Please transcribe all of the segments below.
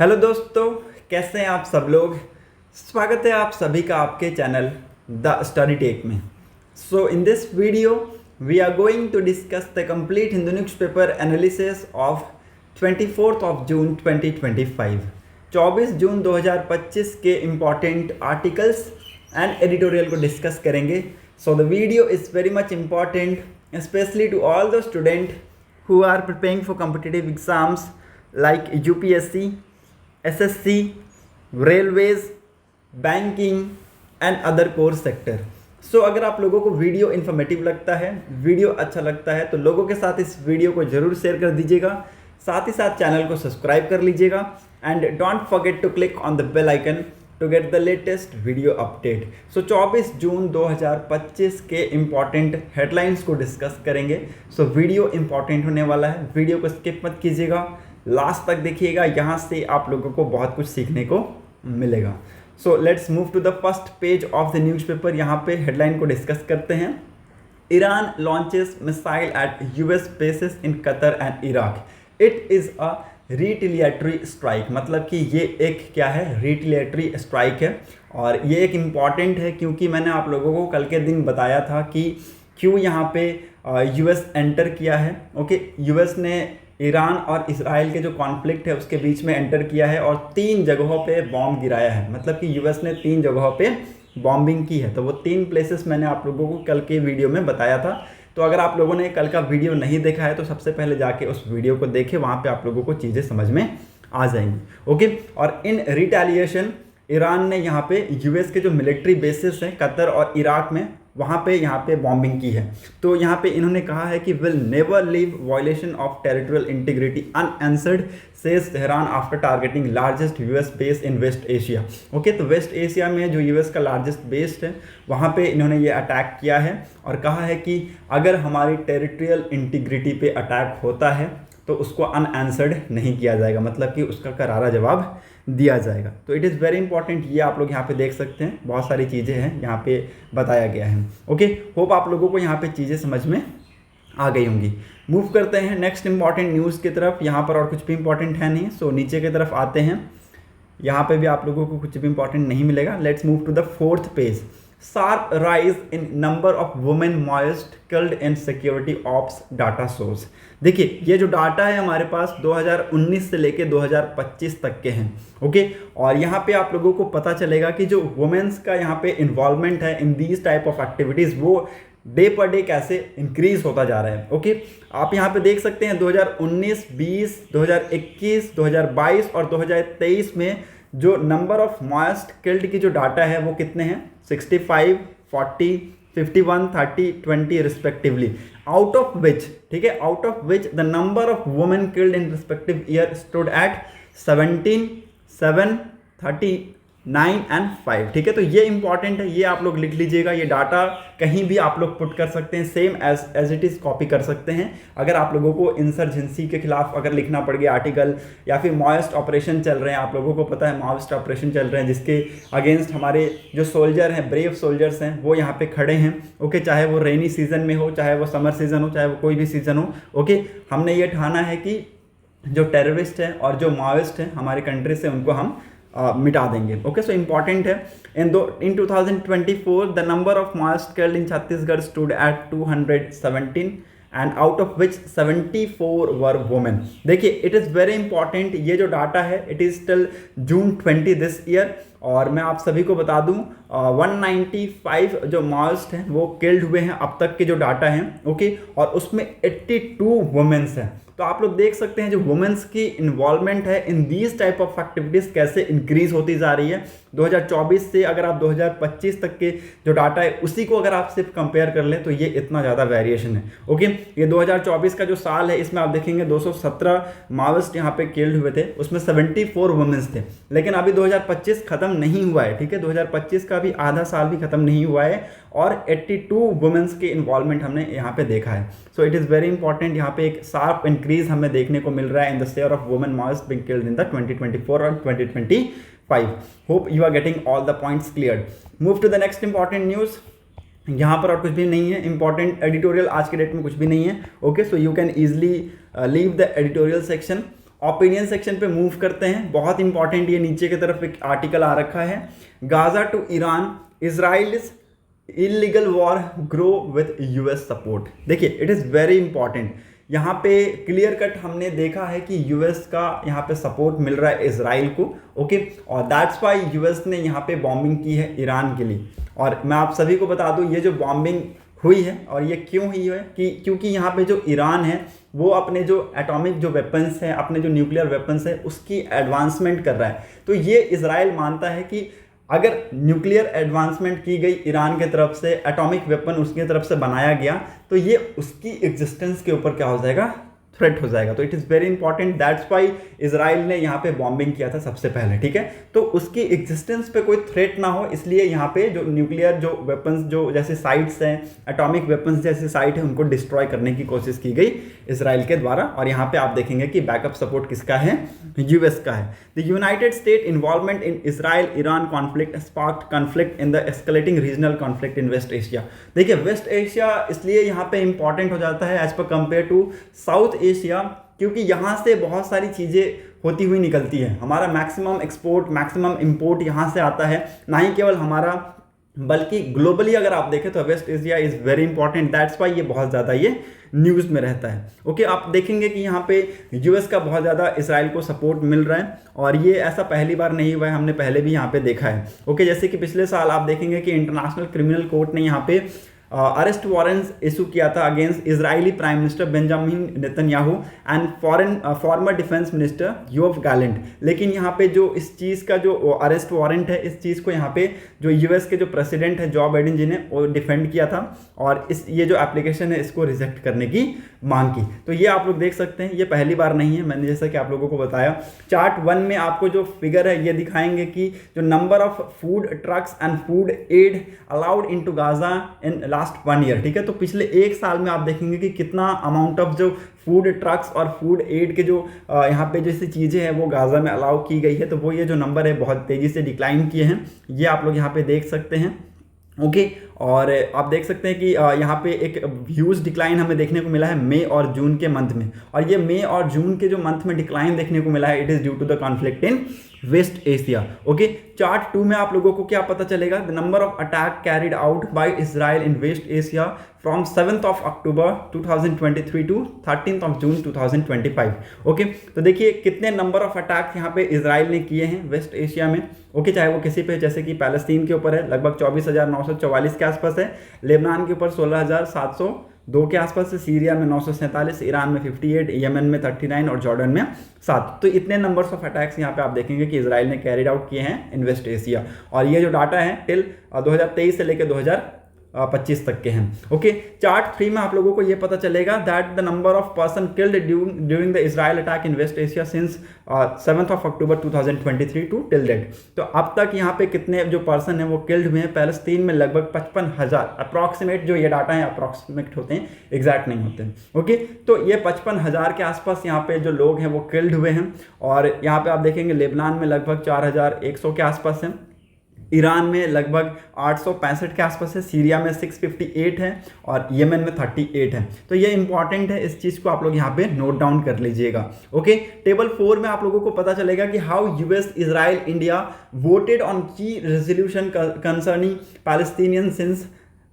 Hello दोस्तों, कैसे हैं आप सब लोग। स्वागत है आप सभी का आपके चैनल द स्टडी टेक में। So in this video we are going to discuss the complete Hindu newspaper analysis of 24 of June 2025। 24 जून 2025 के इम्पॉर्टेंट आर्टिकल्स एंड एडिटोरियल को डिस्कस करेंगे। So the video is very much important specially to all the student who are preparing for competitive exams like UPSC, SSC, railways, banking and other core sector. So अगर आप लोगों को video informative लगता है, video अच्छा लगता है तो लोगों के साथ इस वीडियो को ज़रूर शेयर कर दीजिएगा। साथ ही साथ चैनल को सब्सक्राइब कर लीजिएगा and don't forget to click on the bell icon to get the latest video update. So 24 जून 2025 के इम्पॉर्टेंट हेडलाइंस को डिस्कस करेंगे। सो वीडियो इम्पॉर्टेंट होने वाला है, वीडियो को स्किप मत कीजिएगा, लास्ट तक देखिएगा, यहाँ से आप लोगों को बहुत कुछ सीखने को मिलेगा। So let's move to the first page of the newspaper. यहाँ पे हेडलाइन को डिस्कस करते हैं। Iran launches missile at US bases in Qatar and Iraq. It is a retaliatory strike, मतलब कि ये एक क्या है, रिटिलिएटरी स्ट्राइक है। और ये एक इम्पॉर्टेंट है क्योंकि मैंने आप लोगों को कल के दिन बताया था कि क्यों यहाँ पे यूएस एंटर किया है। ओके, यूएस ने ईरान और इसराइल के जो कॉन्फ्लिक्ट है उसके बीच में एंटर किया है और 3 जगहों पे बॉम्ब गिराया है। मतलब कि यूएस ने 3 जगहों पे बॉम्बिंग की है। तो वो 3 प्लेसेस मैंने आप लोगों को कल के वीडियो में बताया था। तो अगर आप लोगों ने कल का वीडियो नहीं देखा है तो सबसे पहले जाके उस वीडियो को देखें, वहाँ पे आप लोगों को चीज़ें समझ में आ जाएंगी। ओके, और इन रिटेलिएशन ईरान ने यहाँ पे यूएस के जो मिलिट्री बेसिस हैं कतर और इराक में, वहाँ पे बॉम्बिंग की है। तो यहाँ पे इन्होंने कहा है कि will never leave violation of territorial integrity unanswered says Tehran after targeting largest US base in West Asia. Okay, तो वेस्ट एशिया में जो यूएस का लार्जेस्ट बेस है वहाँ पे इन्होंने ये अटैक किया है और कहा है कि अगर हमारी टेरिटोरियल इंटीग्रिटी पे अटैक होता है तो उसको अनआंसर्ड नहीं किया जाएगा, मतलब कि उसका करारा जवाब दिया जाएगा। तो इट इज़ वेरी इंपॉर्टेंट, ये आप लोग यहाँ पे देख सकते हैं, बहुत सारी चीज़ें हैं यहाँ पे बताया गया है। ओके, होप आप लोगों को यहाँ पे चीज़ें समझ में आ गई होंगी। मूव करते हैं नेक्स्ट इंपॉर्टेंट न्यूज़ की तरफ। यहाँ पर और कुछ भी इंपॉर्टेंट है नहीं। सो नीचे की तरफ आते हैं, यहाँ पे भी आप लोगों को कुछ भी इंपॉर्टेंट नहीं मिलेगा। Let's move to the 4th page. Sharp rise in number of women moist killed in security ops data source। देखिए, ये जो डाटा है हमारे पास 2019 से लेके 2025 तक के हैं। ओके, और यहाँ पे आप लोगों को पता चलेगा कि जो वुमेन्स का यहाँ पे इन्वॉल्वमेंट है in these type of activities वो डे पर डे कैसे इंक्रीज होता जा रहा है। ओके, आप यहाँ पे देख सकते हैं 2019, 20, 2021, 2022 और 2023 में जो नंबर ऑफ मॉयस्ट किल्ड की जो डाटा है वो कितने हैं, 65, 40, 51, 30, 20 रिस्पेक्टिवली। आउट ऑफ विच, ठीक है, out of which the number of women killed in respective year stood at 17, 7, 39 and 5। ठीक है, तो ये इंपॉर्टेंट है, ये आप लोग लिख लीजिएगा। ये डाटा कहीं भी आप लोग पुट कर सकते हैं, same as it is copy कर सकते हैं। अगर आप लोगों को इंसर्जेंसी के खिलाफ अगर लिखना पड़ गया आर्टिकल, या फिर माओइस्ट ऑपरेशन चल रहे हैं, आप लोगों को पता है माओइस्ट ऑपरेशन चल रहे हैं जिसके अगेंस्ट हमारे जो सोल्जर हैं, ब्रेव सोल्जर्स हैं, वो यहाँ पे खड़े हैं। ओके, चाहे वो रेनी सीजन में हो, चाहे वो समर सीजन हो, चाहे वो कोई भी सीजन हो। ओके, हमने ये ठाना है कि जो टेररिस्ट हैं और जो माओइस्ट हैं हमारे कंट्री से, उनको हम मिटा देंगे। ओके, सो इंपॉर्टेंट है। इन 2024 the number of Maoist killed in Chhattisgarh stood at 217 and out of which 74 were women. देखिए, इट इज़ वेरी इंपॉर्टेंट, ये जो डाटा है it is till June 20 this year. और मैं आप सभी को बता दूं 195 जो माओइस्ट हैं वो किल्ड हुए हैं अब तक के जो डाटा हैं। ओके, और उसमें 82 वुमेन्स हैं। तो आप लोग देख सकते हैं जो वुमेन्स की इन्वॉल्वमेंट है in these type of activities कैसे इंक्रीज होती जा रही है। 2024 से अगर आप 2025 तक के जो डाटा है उसी को अगर आप सिर्फ कंपेयर कर लें तो ये इतना ज़्यादा वेरिएशन है। ओके, ये 2024 का जो साल है इसमें आप देखेंगे 217 माओइस्ट यहाँ पे किल्ड हुए थे, उसमें 74 वुमेन्स थे। लेकिन अभी 2025 खत्म नहीं हुआ है। ठीक है, 2025 का भी आधा साल भी खत्म नहीं हुआ है और 82 वुमेन्स के इन्वॉल्वमेंट हमने यहाँ पे देखा है। So it is very important, यहाँ पे एक शार्प इंक्रीज हमें देखने को मिल रहा है in the share of women Maoist being killed in the 2024 और 2025। Hope you are getting all the points clear. Move to the next important news. यहाँ पर और कुछ भी नहीं है, इंपॉर्टेंट एडिटोरियल आज के डेट में कुछ भी नहीं है। Okay, so you can easily leave the editorial section. Opinion section पे मूव करते हैं। बहुत इंपॉर्टेंट, ये नीचे की तरफ एक आर्टिकल आ रखा है, Gaza to Iran, Israel's illegal war grow with US support. देखिए इट इज़ वेरी इंपॉर्टेंट, यहाँ पे क्लियर कट हमने देखा है कि यूएस का यहाँ पे सपोर्ट मिल रहा है इजराइल को, ओके, और दैट्स वाई यूएस ने यहाँ पे बॉम्बिंग की है ईरान के लिए। और मैं आप सभी को बता दूँ ये जो बॉम्बिंग हुई है और ये क्यों हुई है कि क्योंकि यहाँ पे जो ईरान है वो अपने जो एटॉमिक जो वेपन्स हैं, अपने जो न्यूक्लियर वेपन्स है उसकी एडवांसमेंट कर रहा है। तो ये इजराइल मानता है कि अगर न्यूक्लियर एडवांसमेंट की गई ईरान के तरफ से, एटॉमिक वेपन उसकी तरफ से बनाया गया, तो ये उसकी एग्जिस्टेंस के ऊपर क्या हो जाएगा, थ्रेट हो जाएगा। तो it is very important, that's Y Israel ने यहाँ पे बॉम्बिंग किया था सबसे पहले, ठीक है। तो उसकी एग्जिस्टेंस पे कोई थ्रेट ना हो इसलिए यहाँ पे जो न्यूक्लियर जो वेपन्स जो जैसे साइट्स हैं, एटॉमिक वेपन्स जैसे साइट है, उनको डिस्ट्रॉय करने की कोशिश की गई इजराइल के द्वारा। और यहाँ पे आप देखेंगे कि बैकअप सपोर्ट किसका है, यूएस का है। The United State involvement in Israel Iran conflict sparked conflict in the escalating regional conflict in West Asia. देखिए वेस्ट एशिया इसलिए यहाँ पे इंपॉर्टेंट हो जाता है as per compare to south Asia, क्योंकि यहाँ से बहुत सारी चीज़ें होती हुई निकलती है। हमारा मैक्सिमम एक्सपोर्ट, मैक्सिमम इंपोर्ट यहाँ से आता है, ना ही केवल हमारा बल्कि ग्लोबली अगर आप देखें तो West Asia is very important, that's why ये बहुत ज़्यादा ये न्यूज़ में रहता है। ओके, आप देखेंगे कि यहाँ पे यूएस का बहुत ज़्यादा इसराइल को सपोर्ट मिल रहा है और ये ऐसा पहली बार नहीं हुआ है, हमने पहले भी यहाँ पे देखा है। ओके, जैसे कि पिछले साल आप देखेंगे कि इंटरनेशनल क्रिमिनल कोर्ट ने यहाँ पे अरेस्ट वारंट्स इशू किया था against Israeli prime minister Benjamin Netanyahu and farmer defence minister Yoav Gallant. लेकिन यहाँ पे जो इस चीज़ का जो अरेस्ट वारंट है, इस चीज़ को यहाँ पे जो यूएस के जो प्रेसिडेंट है जो बाइडेन जी ने वो डिफेंड किया था और ये जो एप्लीकेशन है इसको रिजेक्ट करने की मांग की। तो ये आप लोग देख सकते हैं, ये पहली बार नहीं है, मैंने जैसा कि आप लोगों को बताया। चार्ट 1 में आपको जो फिगर है ये दिखाएंगे कि जो number of food trucks and food aid allowed into Gaza in last 1 year, ठीक है। तो पिछले 1 साल में आप देखेंगे कि कितना अमाउंट ऑफ जो फूड ट्रक्स और फूड एड के जो यहाँ पे जैसी चीज़ें हैं वो गाजा में अलाउ की गई है, तो वो ये जो नंबर है बहुत तेज़ी से डिक्लाइन किए हैं, ये आप लोग यहाँ पे देख सकते हैं। ओके, और आप देख सकते हैं कि यहाँ पे एक ह्यूज डिक्लाइन हमें देखने को मिला है मई और जून के मंथ में, और ये मई और जून के जो मंथ में डिक्लाइन देखने को मिला है it is due to the conflict in West Asia. Okay, chart 2 में आप लोगों को क्या पता चलेगा, the number of attack carried out by Israel in West Asia from 7th of October 2023 to 13th of June 2025। Okay, तो देखिए कितने नंबर ऑफ अटैक यहाँ पे इजराइल ने किए हैं वेस्ट एशिया में। ओके, चाहे वो किसी पे, जैसे कि पैलेस्तीन के ऊपर है लगभग 24,944 के आसपास है, लेबनान के ऊपर 16,702 के आसपास है, सीरिया में 947, ईरान में 58, यमन में 39 और जॉर्डन में 7। तो इतने नंबर्स ऑफ अटैक्स यहाँ पे आप देखेंगे कि इजराइल ने कैरिड आउट किए हैं इन वेस्ट एशिया, और ये जो डाटा है टिल 2023 से लेकर 2025 तक के हैं। ओके, चार्ट 3 में आप लोगों को ये पता चलेगा that the number of person killed during the Israel attack in West Asia since 7th of October 2023 to till date. तो अब तक यहाँ पे कितने जो पर्सन है वो किल्ड हुए हैं। पैलेस्तीन में लगभग 55,000 अप्रॉक्सीमेट, जो ये डाटा है अप्रॉक्सीमेट होते हैं, एग्जैक्ट नहीं होते हैं। ओके, तो ये 55,000 के आसपास यहाँ पे जो लोग हैं वो किल्ड हुए हैं, और यहाँ पे आप देखेंगे लेबनान में लगभग 4,100 के आसपास है, ईरान में लगभग 865 के आसपास है, सीरिया में 658 है और यमन में 38 है। तो ये इंपॉर्टेंट है, इस चीज़ को आप लोग यहाँ पे नोट डाउन कर लीजिएगा। ओके, टेबल 4 में आप लोगों को पता चलेगा कि how US Israel India voted on key resolution concerning Palestinian since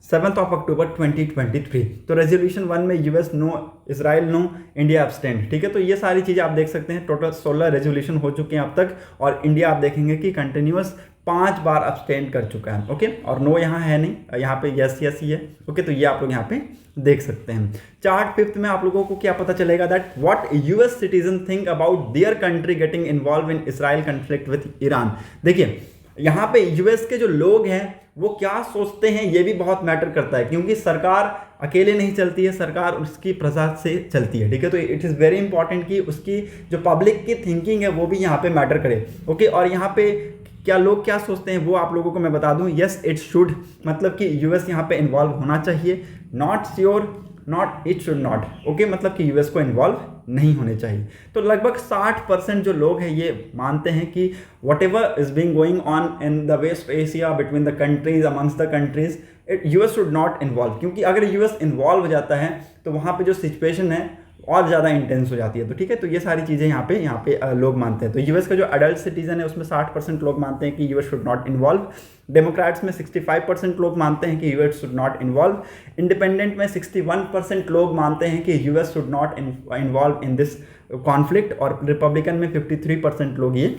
7th of October 2023। तो रेजोल्यूशन 1 में US no, Israel no, India abstained, ठीक है। तो ये सारी चीज़ें आप देख सकते हैं, टोटल 16 रेजोल्यूशन हो चुके हैं अब तक, और इंडिया आप देखेंगे कि कंटिन्यूअस 5 बार अब्सटेंड कर चुका है। ओके, और नो यहाँ है नहीं, यहाँ पे यस यस ही है। ओके, तो ये आप लोग यहाँ पे देख सकते हैं। चार्ट 5 में आप लोगों को क्या पता चलेगा that what US citizen think about their country getting involve in Israel conflict with Iran. देखिए यहाँ पे यूएस के जो लोग हैं वो क्या सोचते हैं ये भी बहुत मैटर करता है, क्योंकि सरकार अकेले नहीं चलती है, सरकार उसकी प्रजा से चलती है, ठीक है। तो इट इज़ वेरी इंपॉर्टेंट कि उसकी जो पब्लिक की थिंकिंग है वो भी यहाँ पे मैटर करे। ओके, और यहाँ पे क्या लोग क्या सोचते हैं वो आप लोगों को मैं बता दूं, यस इट शुड, मतलब कि यूएस यहाँ पे इन्वॉल्व होना चाहिए, not sure, not it should not. Okay, मतलब कि यूएस को इन्वॉल्व नहीं होने चाहिए। तो लगभग 60% जो लोग हैं ये मानते हैं कि whatever is being going on in the West Asia between the countries, amongst the countries, US should not involve, क्योंकि अगर यूएस इन्वॉल्व हो जाता है तो वहाँ पे जो सिचुएशन है और ज़्यादा इंटेंस हो जाती है। तो ठीक है, तो ये सारी चीज़ें यहाँ पे लोग मानते हैं। तो यूएस का जो अडल्ट सिटीजन है उसमें 60% लोग मानते हैं कि US should not involve. Democrats में 65% लोग मानते हैं कि US should not involve. Independent में 61% लोग मानते हैं कि US should not involve in this conflict, और रिपब्लिकन में 53% लोग ये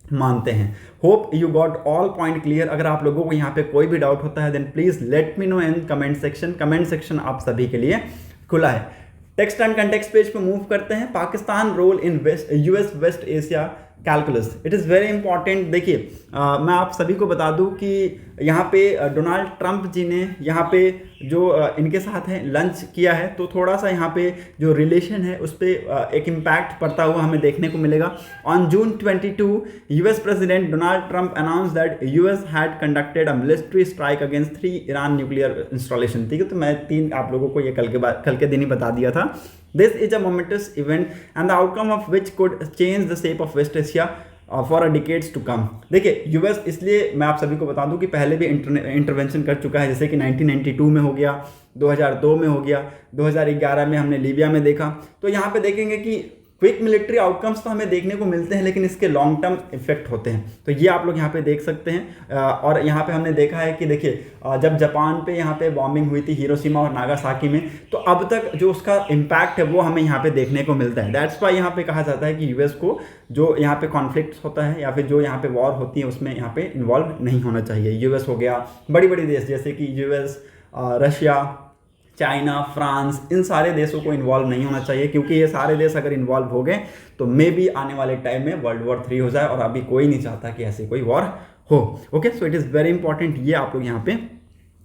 मानते हैं। Hope you got all point clear. अगर आप लोगों को यहाँ पे कोई भी डाउट होता है then please let me know in comment section. Comment section आप सभी के लिए खुला है। टेक्स्ट एंड कंटेक्स्ट पेज पे मूव करते हैं। Pakistan role in US West Asia calculus, it is very important. देखिए मैं आप सभी को बता दूं कि यहाँ पे डोनाल्ड ट्रंप जी ने यहाँ पे जो इनके साथ है लंच किया है, तो थोड़ा सा यहाँ पे जो रिलेशन है उस पर एक इम्पैक्ट पड़ता हुआ हमें देखने को मिलेगा। On June 22 US president Donald Trump announce that US had conducted a military strike against 3 Iran nuclear installation. ठीक है, तो मैं 3 आप लोगों को ये कल के दिन ही बता दिया था। This is a momentous event and the outcome of which could change the shape of West Asia for a decades to come। देखिए यूएस, इसलिए मैं आप सभी को बता दूं कि पहले भी इंटरवेंशन कर चुका है, जैसे कि 1992 में हो गया, 2002 में हो गया, 2011 में हमने लीबिया में देखा। तो यहाँ पे देखेंगे कि क्विक मिलिट्री आउटकम्स तो हमें देखने को मिलते हैं, लेकिन इसके लॉन्ग टर्म इफेक्ट होते हैं। तो ये आप लोग यहाँ पे देख सकते हैं। और यहाँ पे हमने देखा है कि देखिए जब जापान पे यहाँ पे बॉम्बिंग हुई थी हिरोशिमा और नागासाकी में, तो अब तक जो उसका इम्पैक्ट है वो हमें यहाँ पे देखने को मिलता है। दैट्स वाई यहाँ पे कहा जाता है कि यूएस को जो यहाँ पे कॉन्फ्लिक्ट होता है या फिर जो यहाँ पे वॉर होती है उसमें यहाँ पे इन्वॉल्व नहीं होना चाहिए। यूएस हो गया, बड़ी बड़ी देश जैसे कि यूएस, रशिया, चाइना, फ्रांस, इन सारे देशों को इन्वॉल्व नहीं होना चाहिए, क्योंकि ये सारे देश अगर इन्वॉल्व हो गए तो मे बी आने वाले टाइम में वर्ल्ड वॉर 3 हो जाए, और अभी कोई नहीं चाहता कि ऐसी कोई वॉर हो। Okay, so it is very important, ये आप लोग यहाँ पे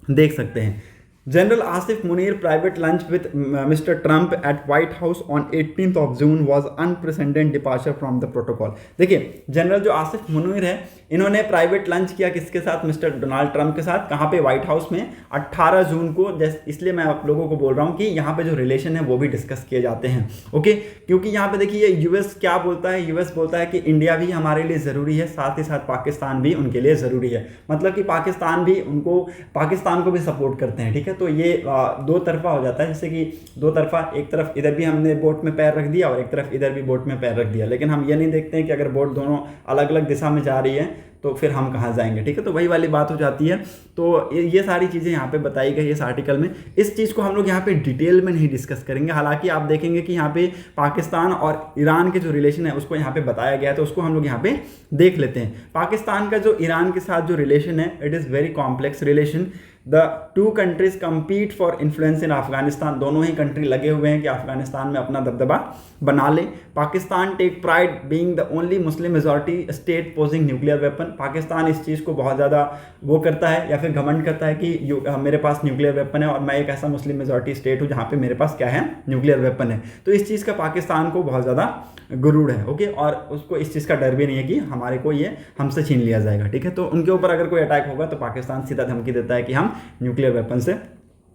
देख सकते हैं। General Asif Munir private lunch with Mr. Trump at White House on 18th of June was unprecedented departure from the protocol। देखिए जनरल जो आसिफ मुनीर है, इन्होंने प्राइवेट लंच किया किसके साथ? मिस्टर डोनाल्ड ट्रंप के साथ। कहाँ पे? व्हाइट हाउस में 18 जून को। इसलिए मैं आप लोगों को बोल रहा हूँ कि यहाँ पे जो रिलेशन है वो भी डिस्कस किए जाते हैं। ओके, क्योंकि यहाँ पे देखिए यूएस क्या बोलता है, यूएस बोलता है कि इंडिया भी हमारे लिए ज़रूरी है, साथ ही साथ पाकिस्तान भी उनके लिए ज़रूरी है। मतलब कि पाकिस्तान को भी सपोर्ट करते हैं। ठीक है, तो ये दो तरफा हो जाता है, जैसे कि दो तरफा, एक तरफ इधर भी हमने बोट में पैर रख दिया और एक तरफ इधर भी बोट में पैर रख दिया, लेकिन हम ये नहीं देखते हैं कि अगर बोट दोनों अलग अलग दिशा में जा रही है तो फिर हम कहाँ जाएंगे। ठीक है, तो वही वाली बात हो जाती है। तो ये सारी चीज़ें यहाँ पे बताई गई इस आर्टिकल में। इस चीज़ को हम लोग यहाँ पे डिटेल में नहीं डिस्कस करेंगे, हालांकि आप देखेंगे कि यहाँ पे पाकिस्तान और ईरान के जो रिलेशन है उसको यहाँ पे बताया गया है, तो उसको हम लोग यहाँ पे देख लेते हैं। पाकिस्तान का जो ईरान के साथ जो रिलेशन है, it is very complex relation. The two countries compete for influence इन अफगानिस्तान। दोनों ही कंट्री लगे हुए हैं कि अफगानिस्तान में अपना दबदबा बना ले। Pakistan take pride being the only Muslim majority state posing nuclear weapon. Pakistan इस चीज़ को बहुत ज़्यादा वो करता है या फिर घमंड करता है कि मेरे पास न्यूक्लियर वेपन है और मैं एक ऐसा मुस्लिम मेजॉरिटी स्टेट हूँ जहाँ पे मेरे पास क्या है, न्यूक्लियर वेपन है। तो इस चीज़ का पाकिस्तान को बहुत ज़्यादा गुरूर है। ओके, और उसको इस चीज़ का डर भी नहीं है कि हमारे को ये हमसे छीन लिया जाएगा। ठीक है, तो उनके ऊपर अगर कोई अटैक होगा तो पाकिस्तान सीधा धमकी देता है कि हम न्यूक्लियर वेपन से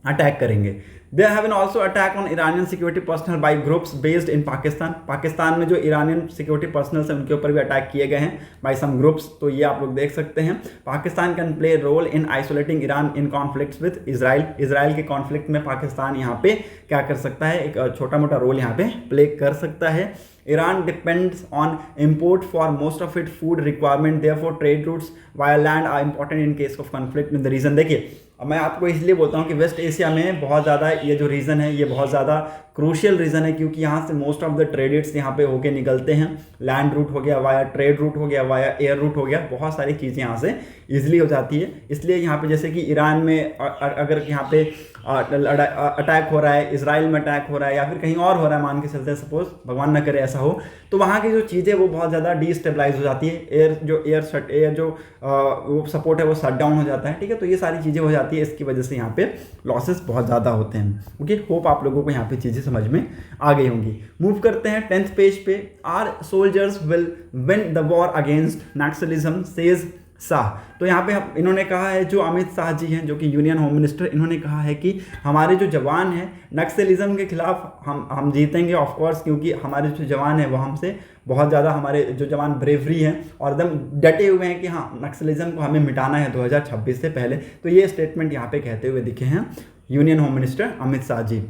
अटैक करेंगे। There have been also attack on Iranian security personnel by groups based in Pakistan। Pakistan में जो ईरानियन सिक्योरिटी पर्सनल्स हैं उनके ऊपर भी अटैक किए गए हैं by some groups, तो ये आप लोग देख सकते हैं। Pakistan can play role in isolating Iran in conflicts with Israel. Israel के कॉन्फ्लिक्ट में पाकिस्तान यहाँ पे क्या कर सकता है, एक छोटा मोटा रोल यहाँ पे प्ले कर सकता है। Iran depends on import for most of its food requirement, therefore trade routes via land are important in case of conflict with the region। देखिए अब मैं आपको इसलिए बोलता हूँ कि वेस्ट एशिया में बहुत ज़्यादा ये जो रीजन है ये बहुत ज़्यादा क्रूशियल रीजन है, क्योंकि यहाँ से मोस्ट ऑफ द ट्रेडेड्स यहाँ पे होके निकलते हैं। लैंड रूट हो गया, वाया ट्रेड रूट हो गया, वाया एयर रूट हो गया, बहुत सारी चीज़ें यहाँ से ईजिली हो जाती है। इसलिए यहाँ पे जैसे कि ईरान में अगर यहाँ पे अटैक हो रहा है, इसराइल में अटैक हो रहा है या फिर कहीं और हो रहा है, मान के चलते सपोज भगवान ना करे ऐसा हो, तो वहाँ की जो चीज़ें वो बहुत ज़्यादा डिस्टेबलाइज हो जाती है। एयर जो वो सपोर्ट है वो शट डाउन हो जाता है। ठीक है, तो ये सारी चीज़ें हो जाती है, इसकी वजह से यहाँ पे लॉसेस बहुत ज़्यादा होते हैं। ओके, होप आप लोगों को यहाँ पे चीज़ें समझ में आ गई होंगी। मूव करते हैं 10th पेज पे। Our soldiers will win the war against Naxalism says Shah. तो यहाँ पे इन्होंने कहा है, जो अमित शाह जी हैं जो कि यूनियन होम मिनिस्टर, इन्होंने कहा है कि हमारे जो जवान हैं नक्सलिज्म के खिलाफ हम जीतेंगे ऑफ कोर्स, क्योंकि हमारे जो जवान हैं वो हमसे बहुत ज़्यादा, हमारे जो जवान ब्रेवरी हैं और एकदम डटे हुए हैं कि हाँ नक्सलिज्म को हमें मिटाना है 2026 से पहले। तो ये स्टेटमेंट यहाँ पे कहते हुए दिखे हैं union home minister Amit Shah ji.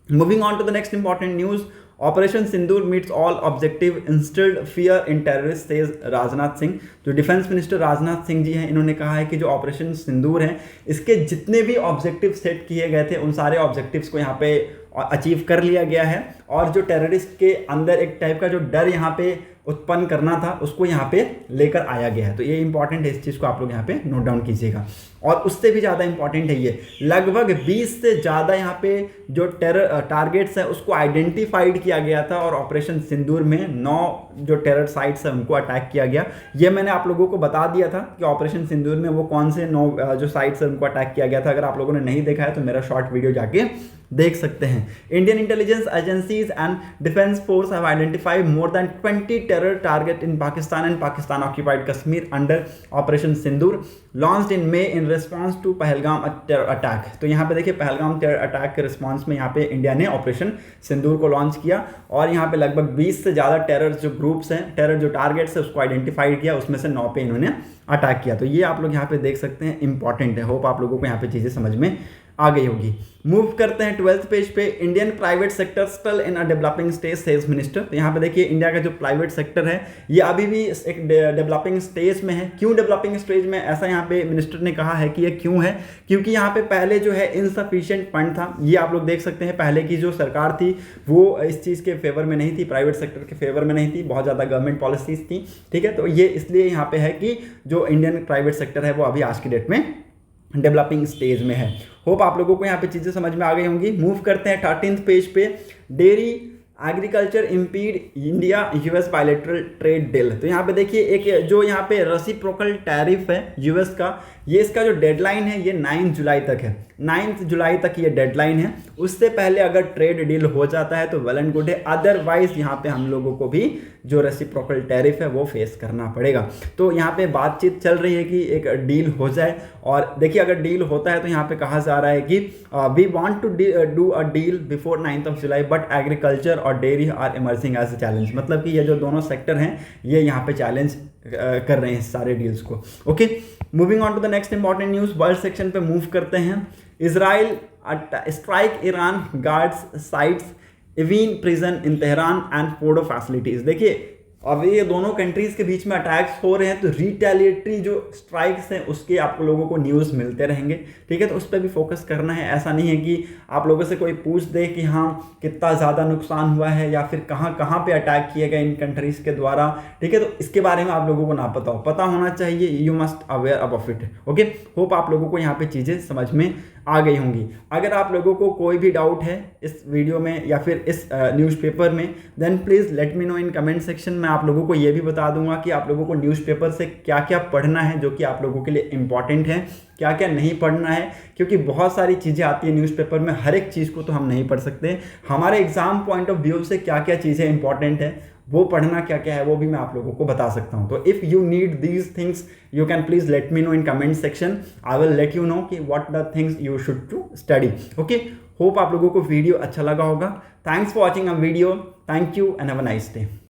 Moving on to the next important news, operation Sindoor meets all objective instilled fear in terrorist says Rajnath Singh. जो डिफेंस मिनिस्टर राजनाथ सिंह जी हैं, इन्होंने कहा है कि जो ऑपरेशन सिंदूर है इसके जितने भी ऑब्जेक्टिव सेट किए गए थे उन सारे ऑब्जेक्टिव्स को यहाँ पे अचीव कर लिया गया है, और जो टेररिस्ट के अंदर एक टाइप का जो डर यहाँ पे उत्पन्न करना था उसको यहाँ पे लेकर आया गया है। तो ये इंपॉर्टेंट है, इस चीज़ को आप लोग यहाँ पे नोट डाउन कीजिएगा। और उससे भी ज़्यादा इंपॉर्टेंट है ये, लगभग 20 से ज़्यादा यहाँ पे जो टेरर टारगेट्स हैं उसको आइडेंटिफाइड किया गया था, और ऑपरेशन सिंदूर में 9 जो टेरर साइट्स हैं उनको अटैक किया गया। ये मैंने आप लोगों को बता दिया था कि ऑपरेशन सिंदूर में वो कौन से 9 जो साइट्स हैं उनको अटैक किया गया था। अगर आप लोगों ने नहीं देखा है तो मेरा शॉर्ट वीडियो जाके देख सकते हैं। Indian intelligence agencies and defence force have identified more than 20 terror target in Pakistan and Pakistan occupied Kashmir under operation Sindoor launched in May in response to Pahalgam terror attack. तो यहाँ पे देखिए, पहलगाम टेरर अटैक के रिस्पांस में यहाँ पे इंडिया ने ऑपरेशन सिंदूर को लॉन्च किया, और यहाँ पे लगभग 20 से ज़्यादा टेरर जो ग्रुप्स हैं, टेरर जो टारगेट्स है उसको आइडेंटिफाइड किया, उसमें से 9 पे इन्होंने अटैक किया। तो ये आप लोग यहाँ पे देख सकते हैं, इंपॉर्टेंट है। होप आप लोगों को यहाँ पे चीज़ें समझ में आ गई होगी। मूव करते हैं 12th पेज पे। Indian private sector still in a developing stage says minister. तो यहाँ पे देखिए, इंडिया का जो प्राइवेट सेक्टर है ये अभी भी एक डेवलपिंग स्टेज में है। क्यों डेवलपिंग स्टेज में, ऐसा यहाँ पे मिनिस्टर ने कहा है कि ये क्यों है, क्योंकि यहाँ पे पहले जो है इनसफिशिएंट फंड था। ये आप लोग देख सकते हैं, पहले की जो सरकार थी वो इस चीज़ के फेवर में नहीं थी, प्राइवेट सेक्टर के फेवर में नहीं थी, बहुत ज़्यादा गवर्नमेंट पॉलिसीज थी। ठीक है, तो ये इसलिए यहाँ पे है कि जो इंडियन प्राइवेट सेक्टर है वो अभी आज की डेट में डेवलपिंग स्टेज में है। होप आप लोगों को यहाँ पे चीज़ें समझ में आ गई होंगी। मूव करते हैं 13th पेज पे। Dairy agriculture impede India US bilateral trade deal. तो यहाँ पे देखिए, एक जो यहाँ पे रेसिप्रोकल टैरिफ है यूएस का, ये इसका जो डेडलाइन है ये 9 जुलाई तक है। 9 जुलाई तक ये डेडलाइन है। उससे पहले अगर ट्रेड डील हो जाता है तो वेल एंड गुड है, अदरवाइज यहाँ पे हम लोगों को भी जो रेसिप्रोकल टैरिफ है वो फेस करना पड़ेगा। तो यहाँ पे बातचीत चल रही है कि एक डील हो जाए, और देखिए अगर डील होता है तो यहाँ पे कहा जा रहा है कि we want to do a deal before 9th July but agriculture और dairy are emerging as a challenge. मतलब कि ये जो दोनों सेक्टर हैं ये यहाँ पे चैलेंज कर रहे हैं सारे डील्स को। Okay, moving on to the next important news. World section पे मूव करते हैं। Israel strike Iran guards sites Evin prison in Tehran and Fordow facilities. देखिए, अब ये दोनों कंट्रीज़ के बीच में अटैक्स हो रहे हैं, तो रिटेलिएटरी जो स्ट्राइक्स हैं उसके आपको लोगों को न्यूज़ मिलते रहेंगे। ठीक है, तो उस पर भी फोकस करना है। ऐसा नहीं है कि आप लोगों से कोई पूछ दे कि हाँ कितना ज़्यादा नुकसान हुआ है या फिर कहाँ कहाँ पे अटैक किए गए इन कंट्रीज़ के द्वारा। ठीक है, तो इसके बारे में आप लोगों को ना पता होना चाहिए। You must aware of it. Okay, hope आप लोगों को यहाँ पे चीज़ें समझ में आ गई होंगी। अगर आप लोगों को कोई भी डाउट है इस वीडियो में या फिर इस न्यूज़पेपर में, then please let me know in comment section. मैं आप लोगों को ये भी बता दूंगा कि आप लोगों को न्यूज़पेपर से क्या क्या पढ़ना है जो कि आप लोगों के लिए इंपॉर्टेंट है, क्या क्या नहीं पढ़ना है, क्योंकि बहुत सारी चीज़ें आती है न्यूज़पेपर में, हर एक चीज़ को तो हम नहीं पढ़ सकते। हमारे एग्जाम पॉइंट ऑफ व्यू से क्या क्या चीज़ें इंपॉर्टेंट है, वो पढ़ना क्या क्या है, वो भी मैं आप लोगों को बता सकता हूँ। तो if you need these things you can please let me know in comment section. I will let you know कि what the things you should to study. Okay, hope आप लोगों को वीडियो अच्छा लगा होगा। Thanks for watching a video. Thank you and have a nice day.